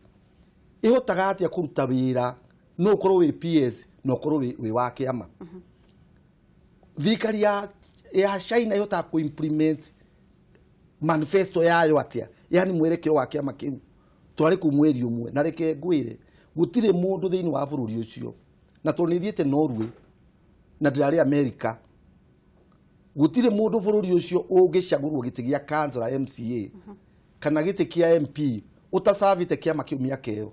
ihotaga atĩa kũruta wĩra no ũkorwo wĩ PS no ũkorwo wĩ wa kĩama thirikari ya China ihotaga kũ-implement manifesto yayo atĩa yani mwerekeo wa kĩama kĩu twarĩ kũ mweri ũmwe na reke ngwĩre gũtirĩ mũndũ thĩinĩ wa bũrũri ũcio na tondũ nĩthiĩte Norway na ndĩrarĩ America gũtirĩ mũndũ bũrũri ũcio ũngĩcagũrwo gĩtĩ gĩa councilor MCA kana gĩtĩ kĩa MP utasavite kĩama kĩu mĩaka ĩyo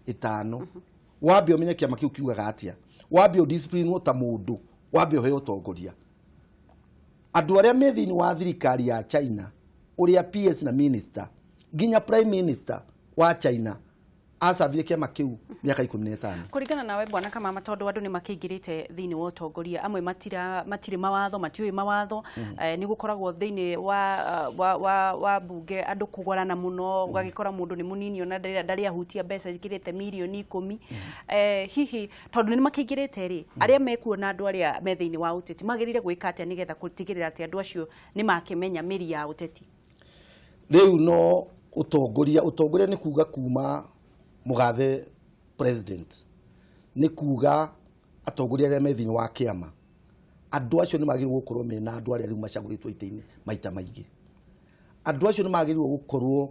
5 wambe ũmenye kĩama kĩu kiugaga atĩa wambe discipline ta mũndũ wambe ũheo ũtongoria andũ arĩa me thĩinĩ wa thirikari ya China ũrĩa PS na minister nginya prime minister wa China asavire kĩama kĩu mĩaka 15 kũringana nawe bwana Kamama tondũ andũ nĩ makĩingĩrĩte thĩinĩ wa ũtongoria amwe matirĩ mawatho matiũĩ mawatho nĩ gũkoragwo thĩinĩ wa bunge andũ kũgorana mũno ũgagĩkora mũndũ nĩ mũnini ona ndarĩ ahutia mbeca cikĩrĩte mirioni 10 hihi tondũ nĩ makĩingĩrĩte rĩ arĩa mekuona andũ arĩa me thĩinĩ wa ũteti magĩrĩire gwĩka atĩa nĩgetha gũtigĩrĩra atĩ andũ acio nĩ makĩmenya mĩri ya ũteti rĩu no utongoria ni kuga kuma mugathe president ni kuga atongoria arĩa me thĩinĩ wa kĩama andũ acio nĩ magĩrĩirwo gũkorwo mena andũ arĩa rĩu macagũrĩtwo itĩ-inĩ maita maingĩ. Andũ acio nĩ magĩrĩirwo gũkorwo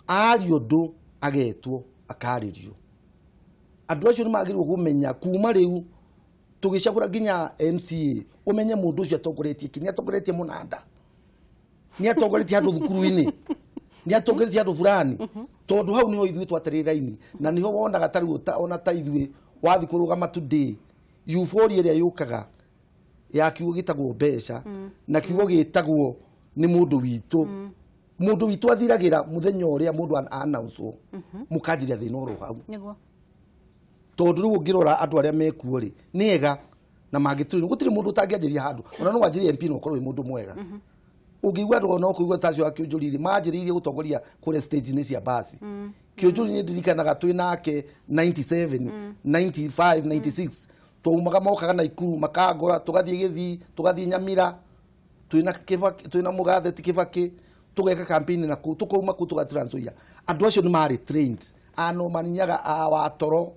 ario ndũ agetwo akarĩrio. Andũ acio nĩ magĩrĩirwo kũmenya kuma rĩu tũgĩcagũra nginya MCA ũmenye mũndũ ũcio atongoretie kĩ, nĩ atongoretie mũnanda, nĩ atongoretie handũ thukuru-inĩ, nĩ atongoretie handũ fulani, tondũ hau niho ithuĩ twaterera raini na niho wonaga tarĩ ona ta ithuĩ wathi kũrũgama today euphoria ĩrĩa yũkaga ya kiugo gĩtagwo mbeca na kiugo gĩtagwo nĩ mũndũ witũ athiragĩra mũthenya ũrĩa mũndũ announce mũkanjiria thĩna oro hau. Tondũ rĩu ũngĩrora andũ arĩa mekuo rĩ nĩega na mangĩtũrĩ gũtirĩ mũndũ ũtangĩanjĩria handũ ona no wanjĩrie MP no ũkorwo wĩ mũndũ mwega. Ũngĩigua andũ no kũigua tacio akĩonjũrire manjĩrĩirie gũtongoria kũrĩa stage-inĩ cia basi. Kĩonjũri nĩ ndirikanaga twĩ nake 97 95 96 twaumaga mokaga na ikuru makagora tugathiĩ Gĩthii tugathiĩ Nyamira twĩna mũgathe ti Kĩbakĩ tugeka campaign na kũ tukauma kũ tugatransoia. Andũ acio nĩ marĩ trained ano maninyaga watoro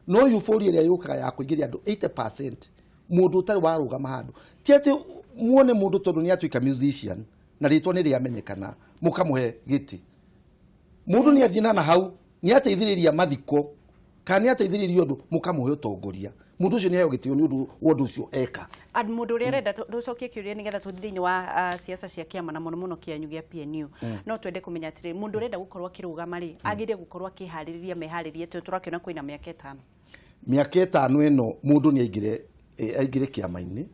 no euphoria ĩrĩa yũkaga ya kũingĩria andũ 80% mũndũ ũtarĩ warũgama handũ ti atĩ muone mũndũ tondũ nĩ atuĩka musician na rĩtwa nĩ rĩamenyekana mũkamũhe gĩtĩ. Mũndũ nĩ athiĩ na hau nĩ ateithĩrĩria mathiko kana nĩ ateithĩrĩria ũndũ mũkamũhe ũtongoria. Mũndũ ũcio nĩ aheo gĩtĩo nĩ ũndũ wa ũndũ ũcio eka. Mũndũ ũrĩa arenda tũcokie kĩũria nĩgetha tũthiĩ thĩinĩ wa siasa cia kĩama na mũno mũno kĩanyu gĩa PNU. No twende kũmenya atĩrĩ mũndũ ũrenda gũkorwo akĩrũgama rĩ agĩrĩire gũkorwo akĩharĩrĩria meharĩrie tũrakĩona kwĩna mĩaka 5. Mĩaka 5 ĩno mũndũ nĩ aingĩre kĩama-inĩ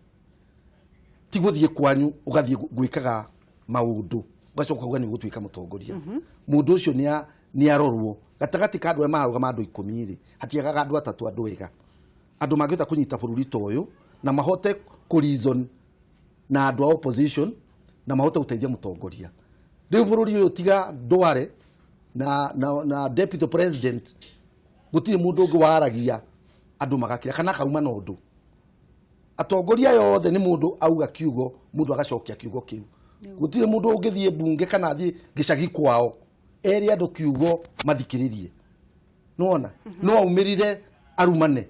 ti gũthiĩ kwanyu ũgathiĩ gwĩkaga maũndũ ũgacoka uga nĩ gũtuĩka mũtongoria. Mũndũ ũcio nĩ arorwo gatagatĩ ka andũ arĩa mararũgama andũ 10 rĩ hatiagaga andũ 3 andũ wega, andũ mangĩhota kũnyita bũrũri ta ũyũ na mahote kũ-reason na andũ a opposition na mahote gũteithia mũtongoria. Rĩu bũrũri ũyũ tiga Ndware na deputy president gũtirĩ mũndũ ũngĩ waragia andũ magakira kana kauma na ũndũ. Atongoria yothe nĩ mũndũ auga kiugo mũndũ agacokia kiugo kĩu. Gũtirĩ mũndũ ũngĩthiĩ bunge kana athiĩ gĩcagi kwao eri andũ kiugo mathikĩrĩrie. Nona no aumĩrire arumane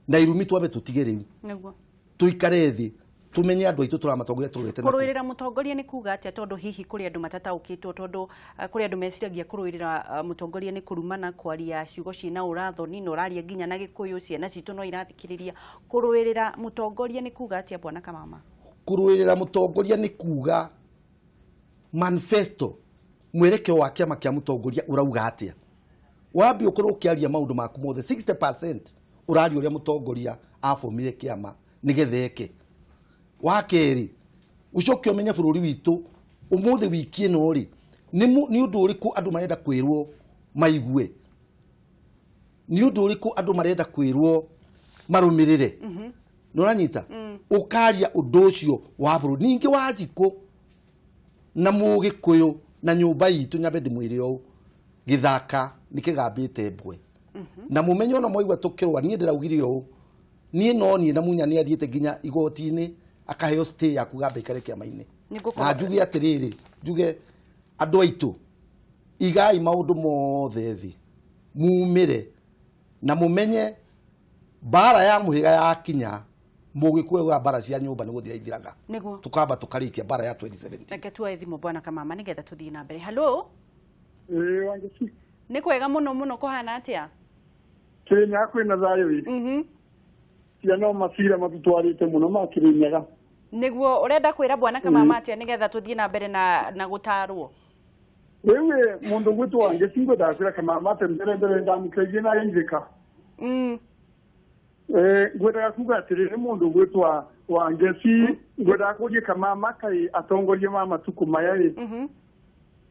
na irumi twambe tũtige rĩu tuikare thĩ tumenye andũ aitũ tũramatongoria tũrete na kũrũĩrĩra mũtongoria nĩ kuga atĩa tondũ hihi kũrĩ andũ matataũkĩtwo tondũ kũrĩ andũ meciragia kũrũĩrĩra mũtongoria nĩ kũrumana kwaria ciugo ciĩna ũrathoni na ũraria nginya na Gĩkũyũ ciana citũ no irathikĩrĩria. Kũrũĩrĩra mũtongoria nĩ kuga atĩa Bwana Kamama? Kũrũĩrĩra mũtongoria nĩ kuga manifesto mwerekeo wa kĩama kĩa mũtongoria ũrauga atĩa. Wambi ũkorwo ũkĩaria maũndũ maku mothe 60% ũraria ũrĩa mũtongoria abomire kĩama nĩgetha eke. Wa kerĩ ucoke ũmenye bũrũri witũ ũmũthĩ wiki ĩno rĩ nĩ ũndũ ũrĩkũ andũ marenda kwĩrwo maigue, nĩ ũndũ ũrĩkũ andũ marenda kwĩrwo marũmĩrĩre. Nũranyita ũkaria ũndũ ũcio wa bũrũri ningĩ wa njikũ na Mũgĩkũyũ na nyũmba itũ nyambe ndĩmwĩre ũũ Gĩthaka nĩ kĩgambĩte mbwe na mũmenye ona mwaigua tũkĩrũa niĩ ndĩraugire ũũ niĩ no niĩ na Munya nĩ athiĩte nginya igoti-inĩ akaheo stay ya kuga mbaikare kĩama-inĩ na njuge atĩrĩrĩ njuge andũ aitũ igai maũndũ mothe thĩ mumĩre na mũmenye bara ya mũhĩga ya kinya Mũgĩkũyũ wa bara cia nyũmba nĩ gũthira ithiraga tukamba tukarĩkia bara ya 2017. Reke tuoe thimũ Bwana Kamama nĩgetha tũthiĩ na mbere. Hello Wangeci nĩ kwega mũno kũhana atĩa? Kĩrĩnyaga kwĩna thayũ ĩ ciana macira matutwarĩte mũno ma Kĩrĩnyaga. Nĩguo ũrenda kwĩra Bwana Kamama atĩa nĩgetha tũthiĩ na mbere na gũtarwo? Rĩu mũndũ gwĩtwo Wangeci ngwenda Kamama atĩ mbere ndamũkeithie na Ngĩka. Ngwenda kuga atĩrĩrĩ mũndũ gwĩtwo Wangeci ngwenda kũria Kamama kai atongoria ma matuko maya ĩ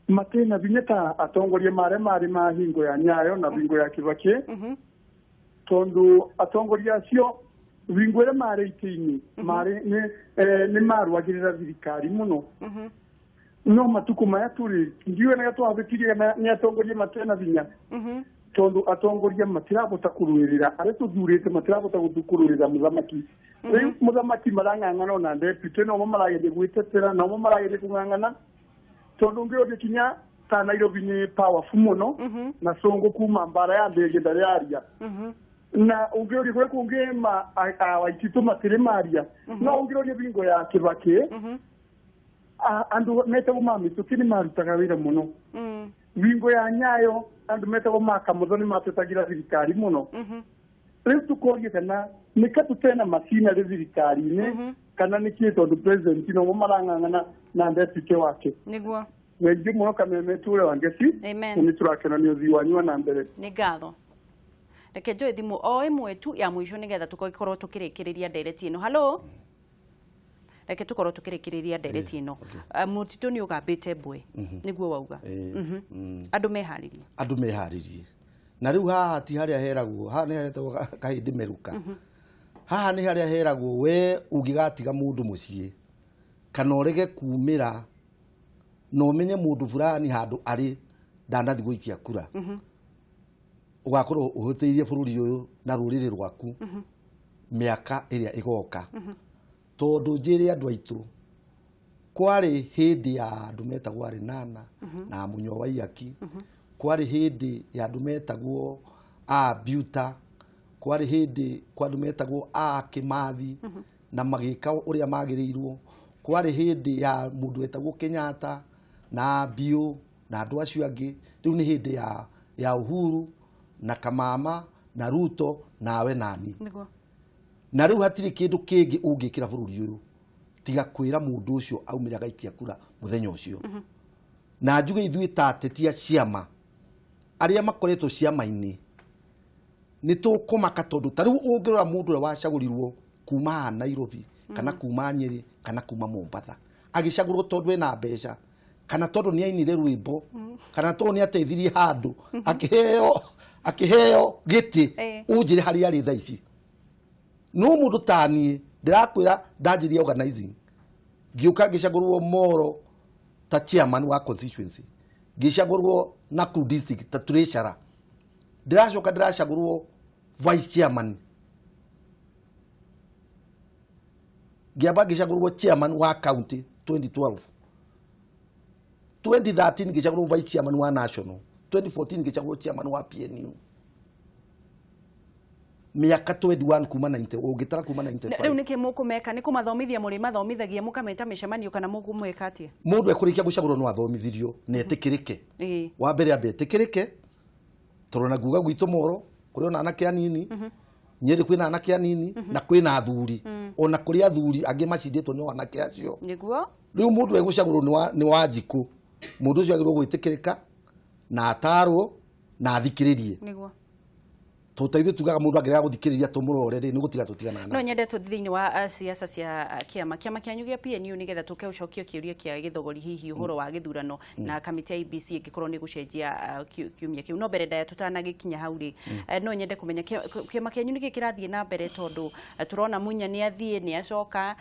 matena binya ta atongoria marĩ ma hingo ya Nyayo na hingo ya Kibaki tondu atongoria acio hingo ĩrĩa marĩ itĩ-inĩ nĩ marũagĩrĩra thirikari mũno no matuko maya tũrĩ ndiwe nĩ twathikirie nĩ atongoria matena binya tondu atongoria matirabota kũrũĩrĩra arĩa tũthurĩte matirabota gũkũrũĩrĩra mũthamaki. Rĩu mũthamaki marang'ang'ana ona deputy no marageria gwĩtetera no marageria kũng'ang'ana tondu ngĩũria kinya ta Nairobi nĩ powerful mũno na songo kuma mbara ya ndege ndaria na ungiori kule kungema awaitito matire maria no ungiori bingo ya Kibaki andu metagwo mamitũki nĩ marutaga wĩra mũno bingo ya Nyayo andu metagwo makamũthoni matetagira thirikari mũno rĩu tũkorie kana nĩ katutena macina rĩ thirikari-inĩ kana nĩ kĩ tondũ president no marang'ang'ana na deputy wake niguo wengi mũno Kameme ture wangeci nĩ tũrakena nĩ ũthii wanyu na mbere nĩ ngatho reke njoe thimũ o ĩmwe tu ya mũico nĩgetha tũkorwo tũkĩrĩkĩrĩria ndereti ĩno halo reke tũkorwo tũkĩrĩkĩrĩria ndereti ĩno mũtitũ nĩ ũgambĩte mbwe nĩguo wauga andũ meharĩrie na rĩu haha ti harĩa heragwo haha nĩ haretwo kahĩndĩ meruka haha nĩ harĩa heragwo we ũngĩgatiga mũndũ mũciĩ kana ũrege kumĩra na ũmenye mũndũ fulani handũ arĩ ndanathi gũikia kura ugakorwo ũhũthĩirie bũrũri ũyũ na rũrĩrĩ rwaku mĩaka ĩrĩa ĩgoka tondũ njĩrĩ andũ aitũ kwarĩ hĩndĩ ya andũ metagwo arĩ nana na Mũnyo wa Iyaki kwarĩ hĩndĩ ya andũ metagwo a Biuta kwarĩ hĩndĩ kwa andũ metagwo a Kimathi na magĩka ũrĩa magĩrĩirwo kwarĩ hĩndĩ ya mũndũ wetagwo Kenyatta na Biũ na andũ acio angĩ rĩu nĩ hĩndĩ ya Uhuru na Kamama na Ruto nawe nani na rĩu hatirĩ kĩndũ kĩngĩ ũngĩkĩra bũrũri ũyũ tiga kwĩra mũndũ ũcio aumĩra gaikia kura mũthenya ũcio na njuge ithuĩ ta ateti a ciama arĩa makoretwo ciama-inĩ nĩ tũkũmaka tondũ ta rĩu ũngĩrora mũndũ ũrĩa wacagũrirwo kuma Nairobi kana kuma Nyeri kana kuma Mombasa agĩcagũrwo tondũ ena mbeca kana tondũ nĩ ainire rwĩmbo kana tondũ nĩ ateithirie handũ akĩheo gĩtĩ ũnjĩre harĩa arĩ thaa ici no mũndũ ta niĩ ndĩrakwĩra ndanjĩria organizing ngĩũka ngĩcagũrwo Moro ta chairman wa constituency ngĩcagũrwo Nakuru district ta treasurer ndĩracoka ndĩracagũrwo vice chairman ngĩamba ngĩcagũrwo chairman wa county 2012 2013 ngĩcagũrwo vice chairman wa national 2014 ngĩcagũrwo chairman wa PNU miaka 21 kuma 90 ũngĩtara kuma 95 rĩu nĩkĩ mũkũmeka nĩ kũmathomithia mũrĩ mathomithagia mũkameta mĩcemanio kana mũkũmwĩka atĩa mũndũ ekũrĩkia gũcagũrwo no athomithirio na etĩkĩrĩke wa mbere ambe etĩkĩrĩke tondũ na nguga gwitũ Moro kũrĩ ona anake anini Nyeri kwĩna anake anini na kwĩna athuri ona kũrĩ athuri angĩ macindĩtwo nĩ anake acio nĩguo rĩu mũndũ egũcagũrwo nĩ Wanjikũ mũndũ ũcio agĩrĩirwo gwĩtĩkĩrĩka na atarwo na athikĩrĩrie nĩguo tutaithu tugaga mundu agera guthikiriria tumurore ri ni gutiga tutigana no nyende tu thiini wa siasa cia kiama kĩanyu gĩa PNU nigetha tuke ucokio kiuria kia githogori hihi uhoro wa githurano na kamiti ya IBC igikorwo ni gucenjia kiumia kiu no mbere ndaya tutanagikinya hau ri no nyende kumenya kiama kĩanyu niki kirathie na mbere tondu turona Munya ni athie ni acoka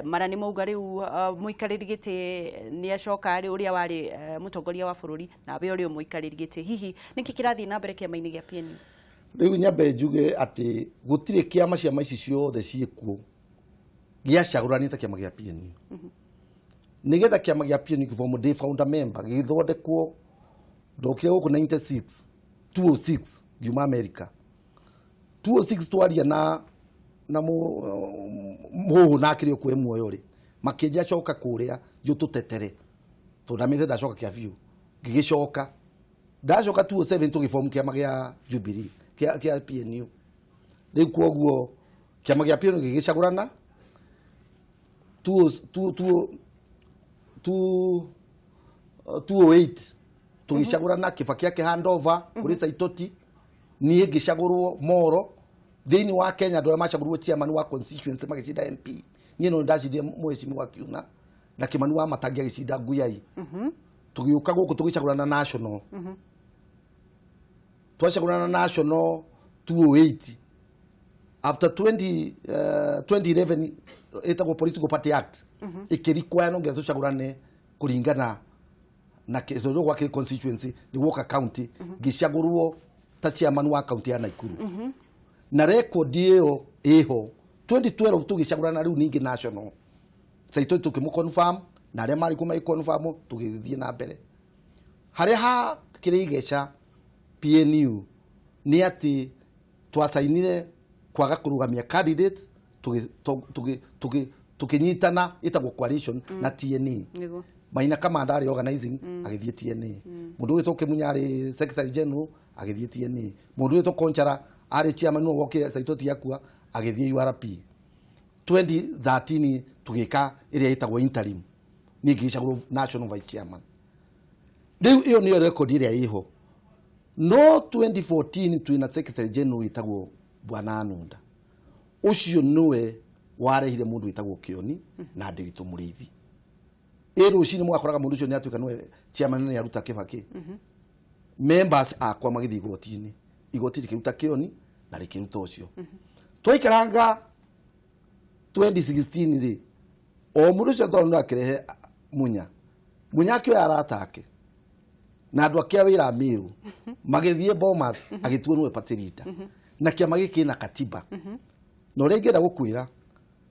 mara ni mauga riu mũikarĩrĩ gĩtĩ ni acoka ri uria wari mũtongoria wa bũrũri na we uria mũikarĩrĩ gĩtĩ hihi niki kirathie na mbere kiama-inĩ gĩa PNU rĩu nyambe njuge atĩ gũtirĩ kĩama ciama ici ciothe ciĩkuo gĩacagũranĩte kĩama gĩa PNU nĩgetha kĩama gĩa PNU kĩbomu ndĩ founder member gĩthondekwo ndokire gũkũ 206 ngiuma America 206 twaria na mũhũhũ na akĩrĩ okwe muoyo rĩ makĩnja coka kũrĩa yũtũtetere tondũ ndamĩte ndacoka kĩa biũ ngĩgĩcoka ndacoka 207 tũgĩbomu kĩama gĩa Jubilee kia PNU rĩu kwoguo kĩama gĩa PNU gĩgĩcagũrana 208 tũgĩcagũrana Kibaki akĩhandover kũrĩ Saitoti niĩ ngĩcagũrwo Moro thĩinĩ wa Kenya andũ arĩa macagũrwo chairman wa constituency magĩcinda MP niĩ no ndacindia mheshimiwa Kiuna na Kimani wa Matangi agĩcinda Nguyai tũgĩũka gũkũ tũgĩcagũrana national twacagũrana national 208 after 2011 etagwo political party act ikirikwaya no ngetho cagũrane kũringana na kĩthũrũ gwake constituency ni Walker county gĩcagũrwo ta chairman wa county ya Nakuru na record ĩyo ĩho 2012 tũgĩcagũrana rĩu ningĩ national Saitoti tũkĩmũ confirm na arĩa marĩ kuma confirm tũgĩthiĩ na mbere haria ha kirigeca PNU ni ati twasainire kwaga kurugamia candidate tukinyitana itagwo coalition na TNA Maina Kamanda ari organizing agithie TNA mundu witwo Kimunyari secretary general agithie TNA mundu witwo Konchara ari chairman no woke saitoti yakua agithie URP 2013 tugika iria itagwo interim ni gicagwo national vice chairman riu iyo ni record iria iho no 2014 twina secretary general itagwo Bwana Anunda ucio niwe warehire mundu witagwo Kioni na Ndiritu Muriithi rucini mwakoraga mundu ucio ni atuika niwe chairman ni aruta Kibaki members akwa magithi igoti-ini igoti rikiruta Kioni na rikiruta ucio twaikaranga 2016 ri o mundu ucio tondu akirehe munya kio aratake na andu akia wira miru magithie Bomas agitue niwe patirita na kiama giki na katiba no rengenda gukwira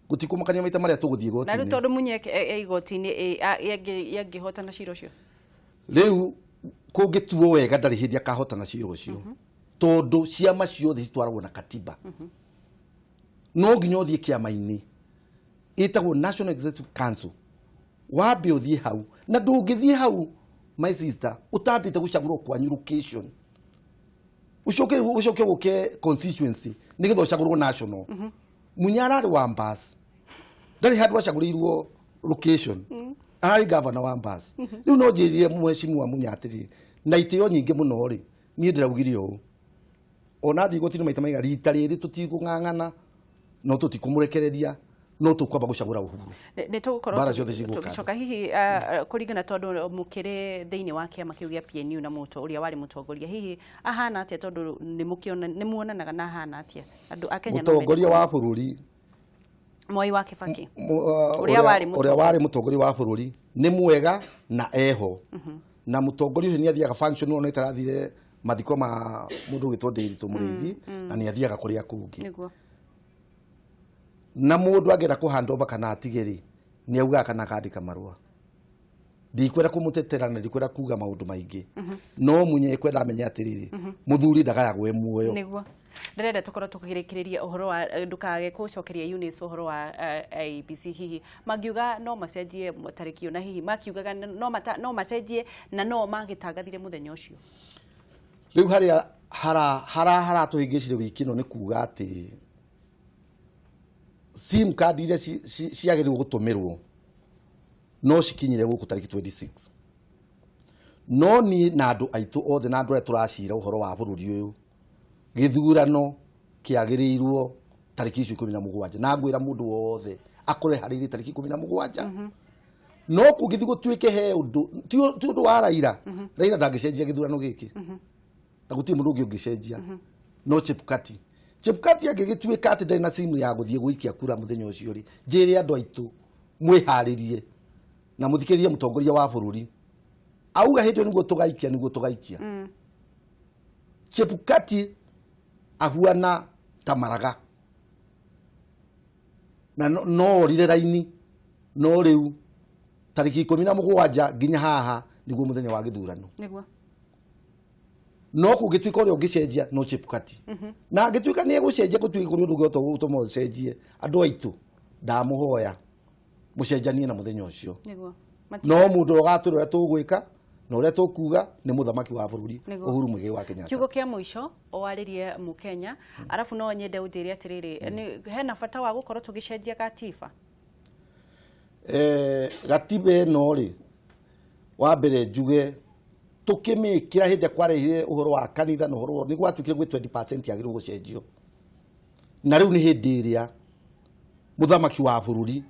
gutikumakania maita maria tuguthie igoti-ini na tondu munye igoti-ini yangihotana cira ucio riu kungituo wega ndari hindi akahotana cira ucio tondu ciama ciothe citwaragwo na katiba no nginya uthie kiama-ini itagwo National Executive Council wabe uthie hau na ndungithie hau my sister utambite gucagurwo kwanyu location ucoke guke constituency nigetho ucagurwo national munyarari wa Mbas ndari handu acagurirwo location ari governor wa Mbas riu no njirie mheshimiwa wa Munyatiri na itio nyingi muno ri nie ndiraugire u ona thi gotini maita maiga rita riri tutigung'ang'ana no tutikumurekereria no tukwamba gucagura uhuru ni tugukorwo tugicoka hihi kuringana tondu mukiri thiini wa kiama kiu gia PNU na muto uria wari mutongoria hihi ahana atia tondu ni muonanaga na ahana atia andu a Kenya no mutongoria wa bururi Moi wa Kibaki uria wari mutongoria wa bururi ni mwega na eho na mutongoria ucio ni athiaga function no itarathire mathiko ma mundu gitwo Ndiritu Muriithi na ni athiaga kuria kungi niguo na mundu agera kuhandova kana atigeri ni auga kana kandika marua ndikwera kumutetera na ndikwera kuga maundu maingi no munye kwenda amenya atiriri muthuri ndagayagwe muoyo niguo ndirenda tukorwo tukigirikiria uhoro wa ndukage kucokeria EUNICE uhoro wa ABC hihi magiuga no macenjie tarikio na hihi makiugaga no macenjie na no magitangathire muthenya ucio riu hara tuhingicire wiki no ni kuga ati sim card iria ciagĩrĩirwo gũtũmĩrwo no cikinyire gũkũ tariki 26 no ni na andũ aitũ othe na andũ arĩa tũracira ũhoro wa bũrũri ũyũ gĩthurano kĩagĩrĩirwo tariki 17 na ngwĩra mũndũ wothe akore harĩrĩ tariki 17 no kũngĩthi gũtuĩke he ũndũ ti ũndũ wa Raila ndangĩcenjia gĩthurano gĩkĩ na gũtirĩ mũndũ ũngĩ ũngĩcenjia no Chepkati agĩgĩtuĩka atĩ ndari na simu ya gũthie gũikia kura mũthenya ũcio ri njĩre andũ aitũ mwĩharĩrie na mũthikĩrĩrie mũtongoria wa bũrũri auga hĩndĩ nĩguo tũgaikia Chepkati ahuana ta maraga na no orire raini no rĩu tariki 17 nginya haha nĩguo mũthenya wa gĩthurano nĩguo no kũngĩtuĩka ũrĩa ũngĩcenjia no Chepkati na angĩtuĩka nĩ egũcenjia gũtuĩka kũrĩ ũndũ ũngĩ ũtũma ũcenjie andũ aitũ ndamũhoya mũcenjanie na mũthenya ũcio no mũndũ ũgatwĩra ũrĩa tũgwĩka na ũrĩa tũkuga nĩ mũthamaki wa bũrũri Uhuru Muigai wa Kenyatta kiugo kĩa mũico owarĩrie Mũkenya arafu no nyende ũnjĩre atĩrĩrĩ hena bata wa gũkorwo tũgĩcenjia gatiba gatiba ĩno rĩ wa mbere njuge tukimikira hindi kwarehire uhoro wa kanitha no uhoro ni gwatukire gwe 20% yagiru gucenjio na riu ni hindi iria muthamaki wa bururi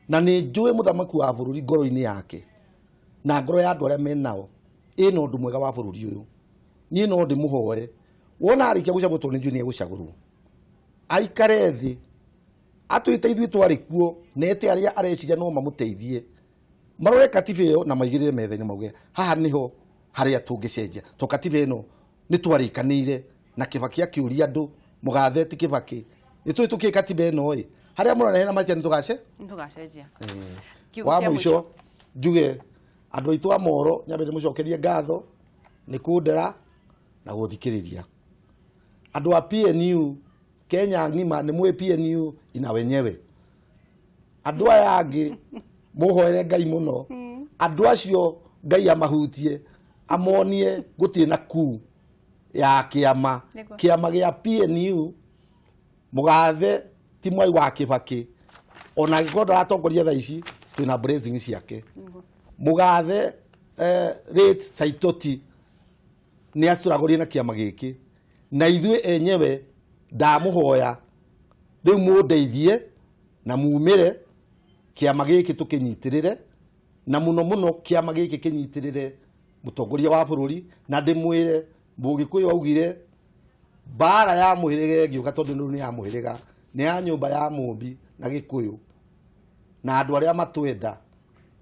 na ni njue muthamaki wa bururi ngoro-ini yake na ngoro ya andu aria menao ino ndu mwega wa bururi uyu ni no ndi muhoe wona arikia gucagurwo ni njue ni egucagurwo aikare thi atwite ithui twari kuo nete aria areciria no mamuteithie marore katiba iyo na maigirire metha-ini mauge haha niho haria tũngĩcenjia to katiba ĩno nĩ twarĩkanĩire na Kibaki akĩũria andũ mũgatheti Kibaki nĩtũĩ tũkĩ katiba ĩno ĩ haria mũranehe na matia nĩtũgacenjia wa mũico njuge andũ aitũ a Moro nyambire mũcokerie ngatho nĩ kũndera na gũthikĩrĩria. Andũ a PNU Kenya ng'ima nĩ mwĩ PNU ina wenyewe. Andũ aya angĩ mũhoere Ngai mũno, andũ acio Ngai amahutie amonie gũtirĩ na kuu ya kĩama gĩa PNU. Mũgathe ti Mwai wa Kĩbakĩ ona angĩkorwo ndaratongoria thaa ici twĩna blessing ciake. Mũgathe Late Saitoti nĩ acũragũrie na kĩama gĩkĩ, na ithuĩ enyewe ndamũhoya rĩu mũndeithie na mumĩre kĩama gĩkĩ tũkĩnyitĩrĩre, na mũno mũno kĩama gĩkĩ kĩnyitĩrĩre mũtongoria wa bũrũri, na ndĩmwĩre Mũgĩkũyũ augire mbara ya mũhĩrĩga ĩgĩũka tondũ nĩ ya mũhĩrĩga nĩ ya nyũmba ya Mũmbi na Gĩkũyũ, na andũ arĩa matwenda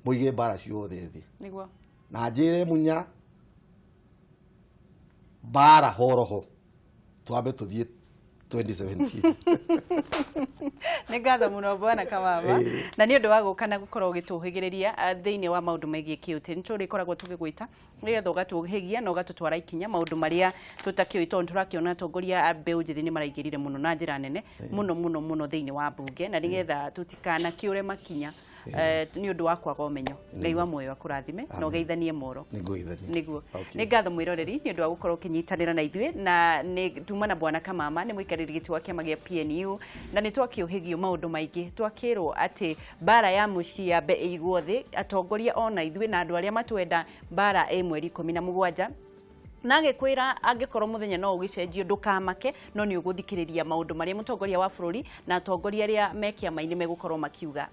mũige mbara ciothe thĩ. Nĩguo. Na njĩre Munya mbara horoho twambe tũthiĩ 2017. Nĩ ngatho mũno Bwana Kamama, na nĩ ũndũ wa gũka na gũkorwo ũgĩtũhĩgĩrĩria thĩinĩ wa maũndũ megiĩ kĩũtĩ. Nĩ tũrĩkoragwo tũgĩgwĩta nĩgetha ũgatũhĩgia na ũgatũtwara ikinya maũndũ marĩa tũtakĩũĩ, tondũ tũrakĩona atongoria a mbeũ njĩthĩ nĩ maraingĩrire mũno na njĩra nene mũno thĩinĩ wa mbunge, na nĩgetha tũtikanakĩũre makinya nĩ ũndũ wa kwaga ũmenyo. Ngai wa muoyo akũrathime na ũgeithanie moro. Nĩguo. Nĩ ngatho mwĩroreri nĩ ũndũ wa gũkorwo ũkĩnyitanĩra na ithuĩ, na nĩ tuma na Bwana Kamama nĩ mũikarĩrĩ gĩtĩ wa kĩama gĩa PNU, na nĩ twakĩũhĩgio maũndũ maingĩ. Twakĩrwo atĩ mbara ya mũciĩ yambe ĩigwo thĩ, atongoria ona ithuĩ na andũ arĩa matwenda mbara mweri 17 na agĩkwĩra angĩkorwo mũthenya no ũgĩcenjio ndũkamake, no nĩ ũgũthikĩrĩria maũndũ marĩa mũtongoria wa bũrũri na atongoria arĩa me kĩama-inĩ megũkorwo makiuga.